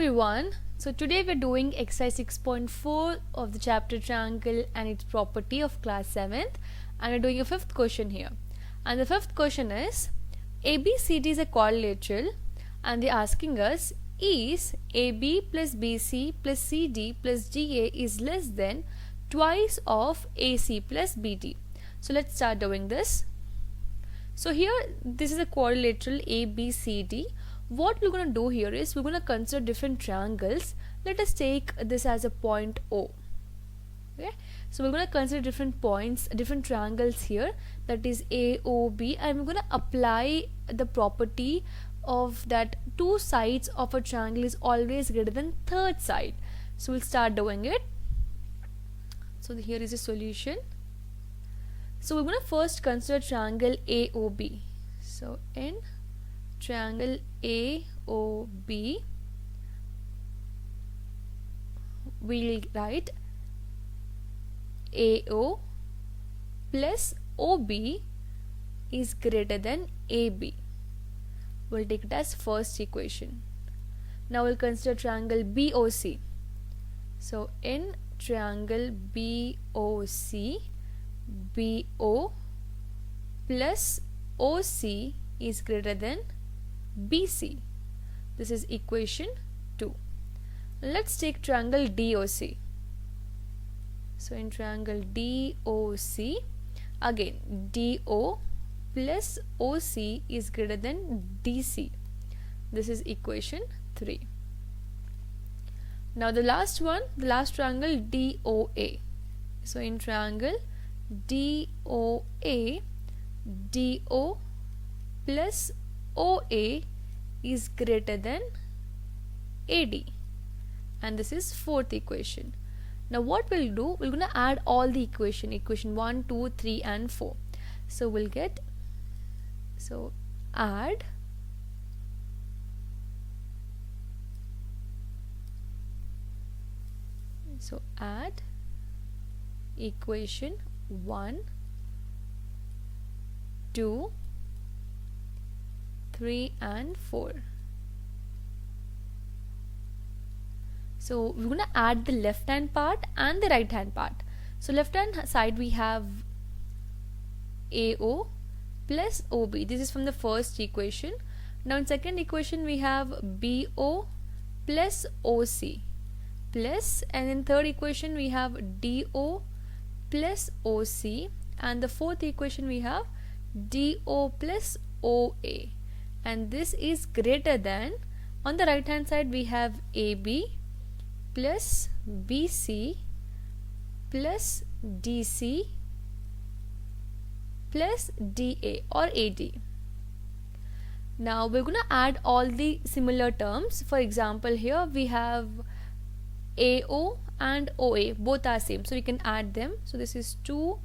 everyone, so today we're doing exercise 6.4 of the chapter triangle and its property of class 7th, and we're doing a fifth question here. And the fifth question is ABCD is a quadrilateral, and they're asking us is AB plus BC plus CD plus DA is less than twice of AC plus BD. So let's start doing this. So here this is a quadrilateral ABCD. What we're going to do here is we're going to consider different triangles. Let us take this as a point O. Okay, so we're going to consider different points, different triangles here, that is AOB, and we're going to apply the property of that two sides of a triangle is always greater than third side. So we'll start doing it. So here is a solution. So we're going to first consider triangle AOB. So in triangle AOB, we'll write AO plus OB is greater than AB. We'll take it as first equation. Now we'll consider triangle BOC. So in triangle BOC, BO plus OC is greater than BC. This is equation 2. Let's take triangle DOC. So in triangle DOC, again DO plus OC is greater than DC. This is equation 3. Now the last one, the last triangle DOA. So in triangle DOA, DO plus OA is greater than AD, and this is fourth equation. Now what we'll do, we're going to add all the equation 1, 2, 3 and 4. So we'll get, so add equation 1, 2, 3 and 4. So we're going to add the left hand part and the right hand part. So left hand side we have AO plus OB. This is from the first equation. Now in second equation we have BO plus OC plus, and in third equation we have DO plus OC, and the fourth equation we have DO plus OA, and this is greater than, on the right hand side we have AB plus BC plus DC plus DA or AD. Now we're going to add all the similar terms. For example, here we have AO and OA, both are same, so we can add them. So this is 2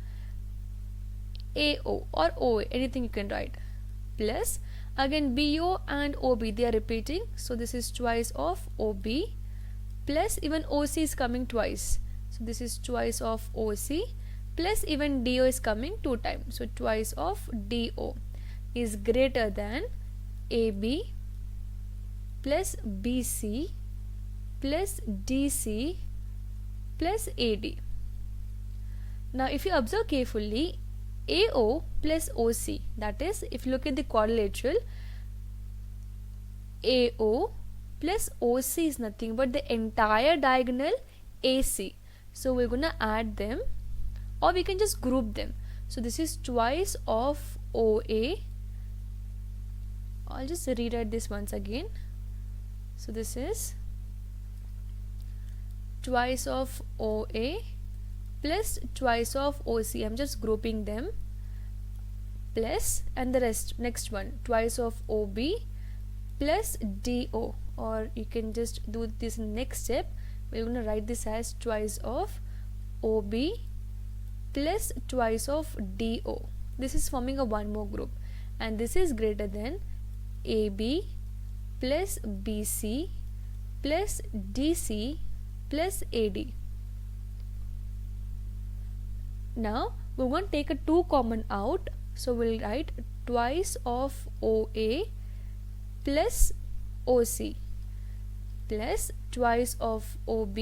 AO or OA, anything you can write, plus again BO and OB, they are repeating, so this is twice of OB, plus even OC is coming twice, so this is twice of OC, plus even DO is coming 2 times, so twice of DO is greater than AB plus BC plus DC plus AD. Now if you observe carefully, AO plus OC, that is, if you look at the quadrilateral, AO plus OC is nothing but the entire diagonal AC. So we're gonna add them, or we can just group them. So this is twice of OA. I'll just rewrite this once again. So this is twice of OA plus twice of OC. I'm just grouping them, plus, and the rest, next one, twice of OB plus DO, or you can just do this in next step. We're going to write this as twice of OB plus twice of DO. This is forming a one more group, and this is greater than AB plus BC plus DC plus AD. Now we're going to take a 2 common out, so we'll write twice of OA plus OC plus twice of OB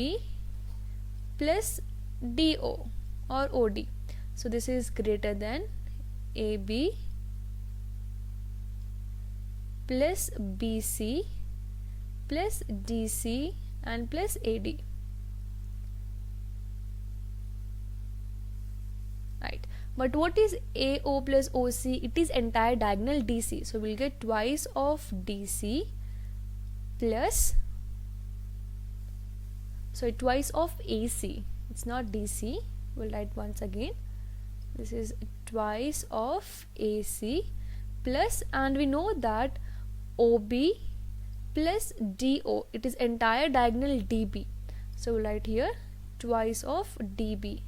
plus DO or OD. So this is greater than AB plus BC plus DC and plus AD. Right. But what is AO plus OC? It is entire diagonal DC. So we'll get twice of DC plus, so twice of AC. It's not DC. We'll write once again. This is twice of AC plus, and we know that OB plus DO, it is entire diagonal DB. So we'll write here twice of DB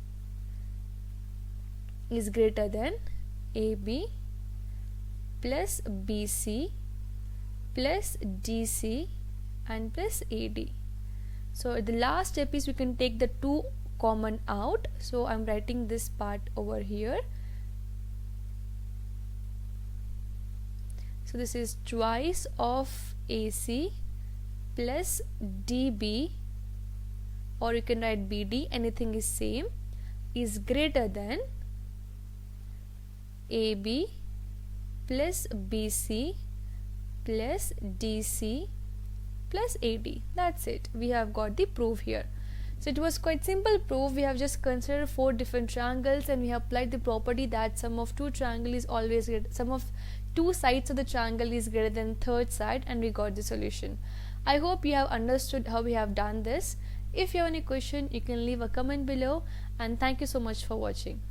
is greater than AB plus BC plus DC and plus AD. So the last step is we can take the 2 common out. So I'm writing this part over here. So this is twice of AC plus DB, or you can write BD, anything is same, is greater than AB plus BC plus DC plus AD. That's it. We have got the proof here. So it was quite simple proof. We have just considered 4 different triangles and we have applied the property that sum of 2 triangle is always greater, sum of 2 sides of the triangle is greater than third side, and we got the solution. I hope you have understood how we have done this. If you have any question, you can leave a comment below, and thank you so much for watching.